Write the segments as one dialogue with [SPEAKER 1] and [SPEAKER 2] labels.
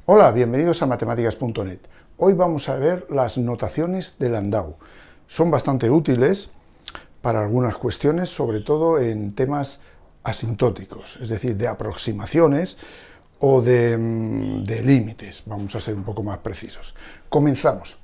[SPEAKER 1] Hola, bienvenidos a matemáticas.net. Hoy vamos a ver las notaciones de Landau. Son bastante útiles para algunas cuestiones, sobre todo en temas asintóticos, es decir, de aproximaciones o de límites. Vamos a ser un poco más precisos. Comenzamos.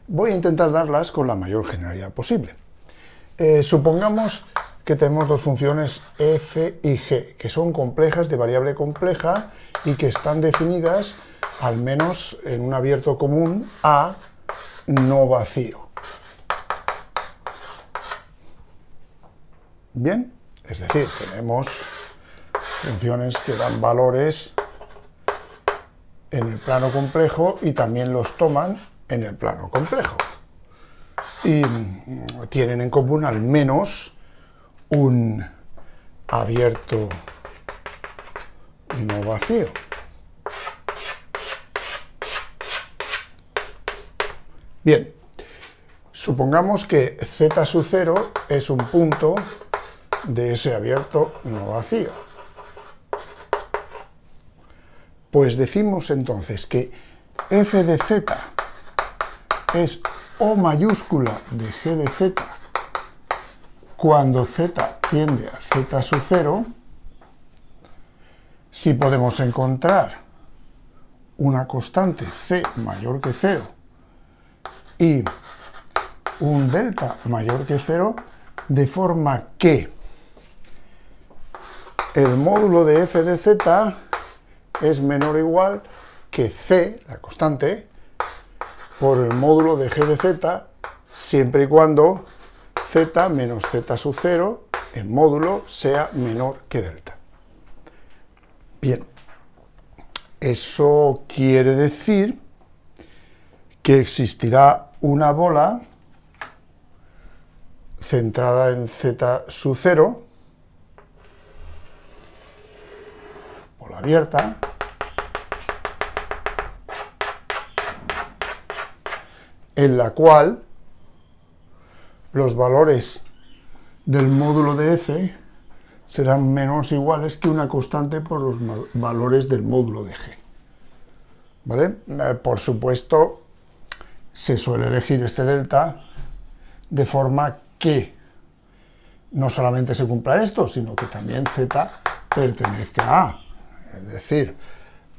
[SPEAKER 1] Voy a intentar darlas con la mayor generalidad posible. Supongamos que tenemos dos funciones f y g, que son complejas de variable compleja y que están definidas, al menos en un abierto común, A no vacío. Bien, es decir, tenemos funciones que dan valores en el plano complejo y también los toman en el plano complejo. Y tienen en común al menos un abierto no vacío. Bien, supongamos que z sub 0 es un punto de ese abierto no vacío. Pues decimos entonces que f de z es O mayúscula de g de z cuando z tiende a z sub 0, si podemos encontrar una constante c mayor que 0 y un delta mayor que 0, de forma que el módulo de f de z es menor o igual que c, la constante, por el módulo de g de z, siempre y cuando z menos z sub 0, el módulo, sea menor que delta. Bien, eso quiere decir que existirá una bola centrada en z sub 0, bola abierta, en la cual los valores del módulo de f serán menos o iguales que una constante por los valores del módulo de g. ¿Vale? Por supuesto, se suele elegir este delta de forma que no solamente se cumpla esto, sino que también z pertenezca a A. Es decir,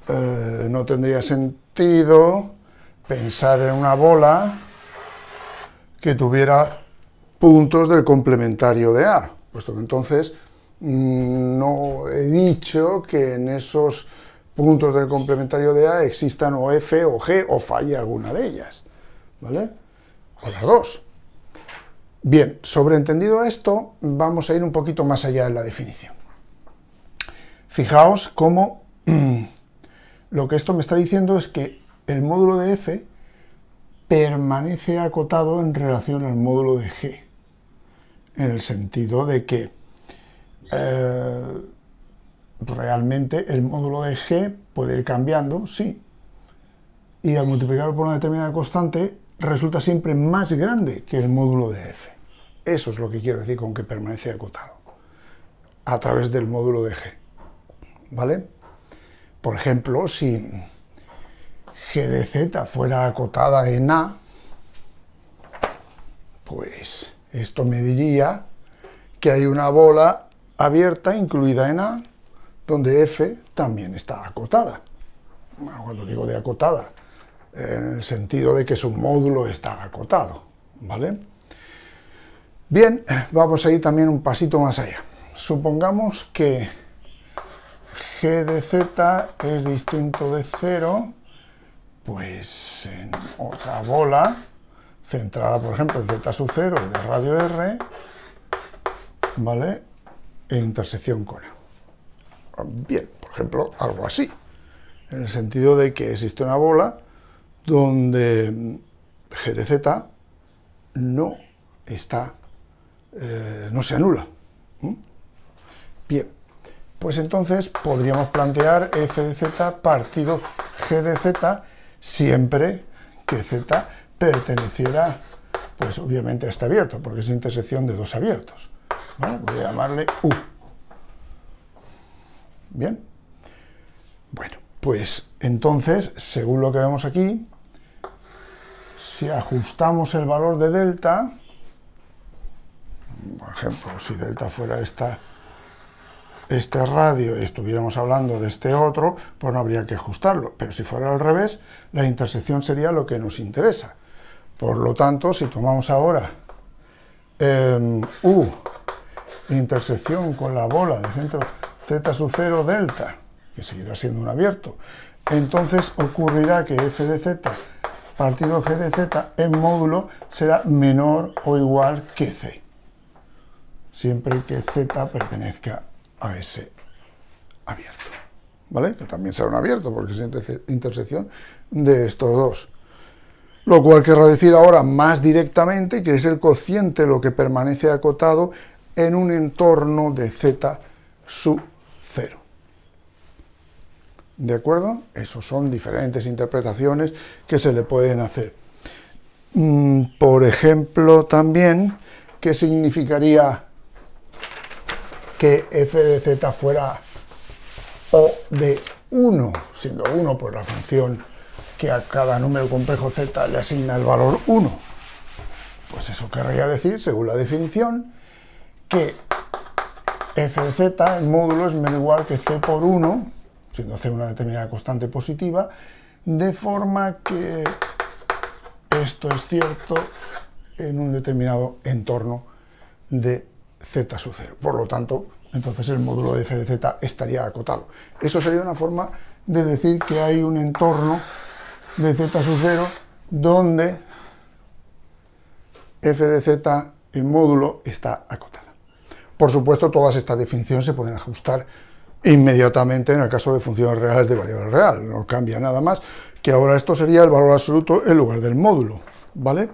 [SPEAKER 1] no tendría sentido pensar en una bola que tuviera puntos del complementario de A, puesto que entonces no he dicho que en esos puntos del complementario de A existan o F o G o falle alguna de ellas, ¿vale? O las dos. Bien, sobreentendido esto, vamos a ir un poquito más allá en la definición. Fijaos cómo lo que esto me está diciendo es que el módulo de F permanece acotado en relación al módulo de G, en el sentido de que realmente el módulo de G puede ir cambiando, sí, y al multiplicarlo por una determinada constante resulta siempre más grande que el módulo de F. Eso es lo que quiero decir con que permanece acotado, a través del módulo de G, ¿vale? Por ejemplo, si g de z fuera acotada en A, pues esto me diría que hay una bola abierta incluida en A, donde f también está acotada. Bueno, cuando digo de acotada, en el sentido de que su módulo está acotado, ¿vale? Bien, vamos a ir también un pasito más allá. Supongamos que g de z es distinto de 0, pues en otra bola, centrada por ejemplo en z sub 0 de radio r, ¿vale? E intersección con A. Bien, por ejemplo, algo así, en el sentido de que existe una bola donde g de z no está, no se anula. Bien, pues entonces podríamos plantear f de z partido g de z siempre que z perteneciera, pues obviamente a este abierto, porque es intersección de dos abiertos. ¿Vale? Voy a llamarle U. Bien. Bueno, Pues entonces, según lo que vemos aquí, si ajustamos el valor de delta, por ejemplo, si delta fuera este radio y estuviéramos hablando de este otro, pues no habría que ajustarlo. Pero si fuera al revés, la intersección sería lo que nos interesa. Por lo tanto, si tomamos ahora U, intersección con la bola de centro z sub 0 delta, que seguirá siendo un abierto, entonces ocurrirá que f de z partido g de z en módulo será menor o igual que c, siempre que z pertenezca a ese abierto, ¿vale? Que también será un abierto porque es intersección de estos dos. Lo cual querrá decir ahora más directamente que es el cociente lo que permanece acotado en un entorno de z sub 0. ¿De acuerdo? Esas son diferentes interpretaciones que se le pueden hacer. Por ejemplo, también, ¿qué significaría que f de z fuera O de 1? Siendo 1, pues la función que a cada número complejo z le asigna el valor 1. Pues eso querría decir, según la definición, que f de z en módulo es menos igual que c por 1, siendo c una determinada constante positiva, de forma que esto es cierto en un determinado entorno de z sub 0. Por lo tanto, entonces el módulo de f de z estaría acotado. Eso sería una forma de decir que hay un entorno de z sub 0 donde f de z en módulo está acotada. Por supuesto, todas estas definiciones se pueden ajustar inmediatamente en el caso de funciones reales de variable real. No cambia nada más, que ahora esto sería el valor absoluto en lugar del módulo, ¿vale?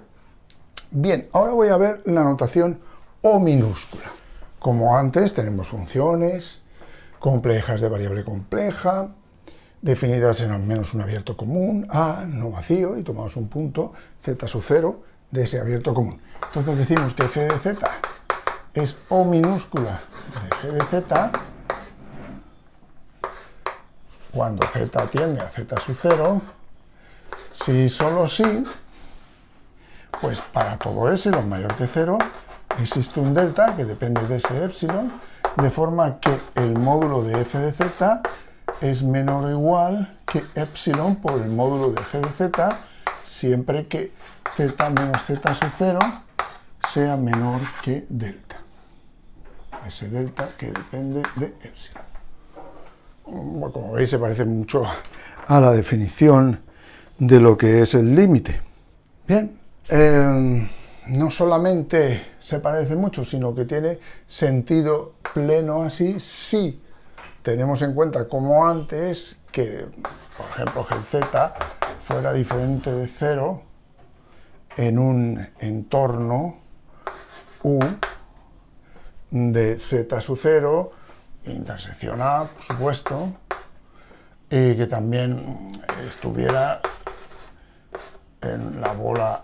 [SPEAKER 1] Bien, ahora voy a ver la notación O minúscula. Como antes, tenemos funciones complejas de variable compleja, definidas en al menos un abierto común, A, no vacío, y tomamos un punto, z sub 0, de ese abierto común. Entonces decimos que f de z es O minúscula de g de z cuando z tiende a z sub 0, si solo si, pues para todo epsilon mayor que 0, existe un delta que depende de ese epsilon, de forma que el módulo de f de z es menor o igual que epsilon por el módulo de g de z, siempre que z menos z sub 0 sea menor que delta. Ese delta que depende de epsilon. Como veis, se parece mucho a la definición de lo que es el límite. Bien, no solamente se parece mucho, sino que tiene sentido pleno así, si tenemos en cuenta, como antes, que, por ejemplo, gz fuera diferente de 0 en un entorno U de z sub 0, intersección A, por supuesto, y que también estuviera en la bola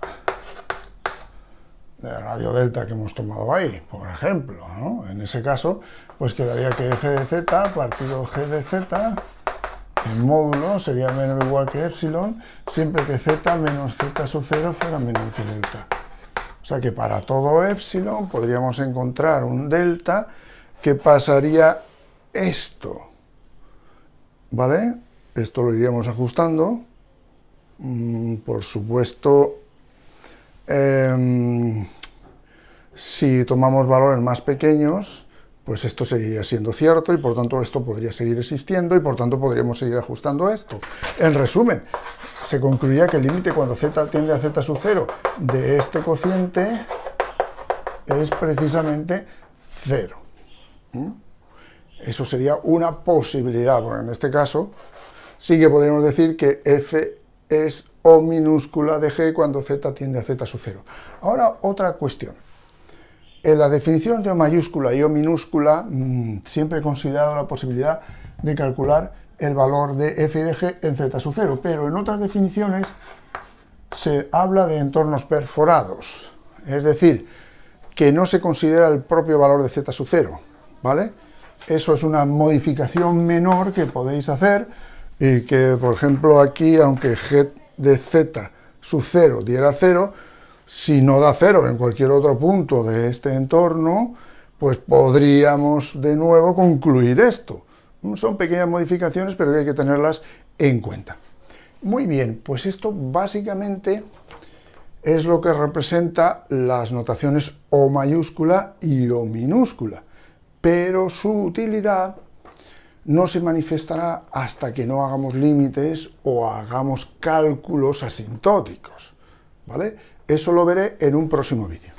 [SPEAKER 1] de radio delta que hemos tomado ahí, por ejemplo, ¿no? En ese caso, pues quedaría que f de z partido g de z en módulo sería menor o igual que epsilon, siempre que z menos z sub 0 fuera menor que delta. O sea que para todo epsilon podríamos encontrar un delta que pasaría esto, ¿vale? Esto lo iríamos ajustando. Por supuesto, si tomamos valores más pequeños, pues esto seguiría siendo cierto y por tanto esto podría seguir existiendo y por tanto podríamos seguir ajustando esto. En resumen, se concluiría que el límite cuando z tiende a z sub 0 de este cociente es precisamente 0. Eso sería una posibilidad, porque en este caso sí que podríamos decir que f es O minúscula de g cuando z tiende a z sub 0. Ahora otra cuestión. En la definición de O mayúscula y O minúscula siempre he considerado la posibilidad de calcular el valor de f y de g en z sub 0, pero en otras definiciones se habla de entornos perforados, es decir, que no se considera el propio valor de z sub 0, ¿vale? Eso es una modificación menor que podéis hacer Y que, por ejemplo, aquí, aunque g de z sub 0 diera 0, si no da 0 en cualquier otro punto de este entorno, pues podríamos de nuevo concluir esto. Son pequeñas modificaciones, pero que hay que tenerlas en cuenta. Muy bien, pues esto básicamente es lo que representa las notaciones O mayúscula y O minúscula, pero su utilidad no se manifestará hasta que no hagamos límites o hagamos cálculos asintóticos, ¿vale? Eso lo veré en un próximo vídeo.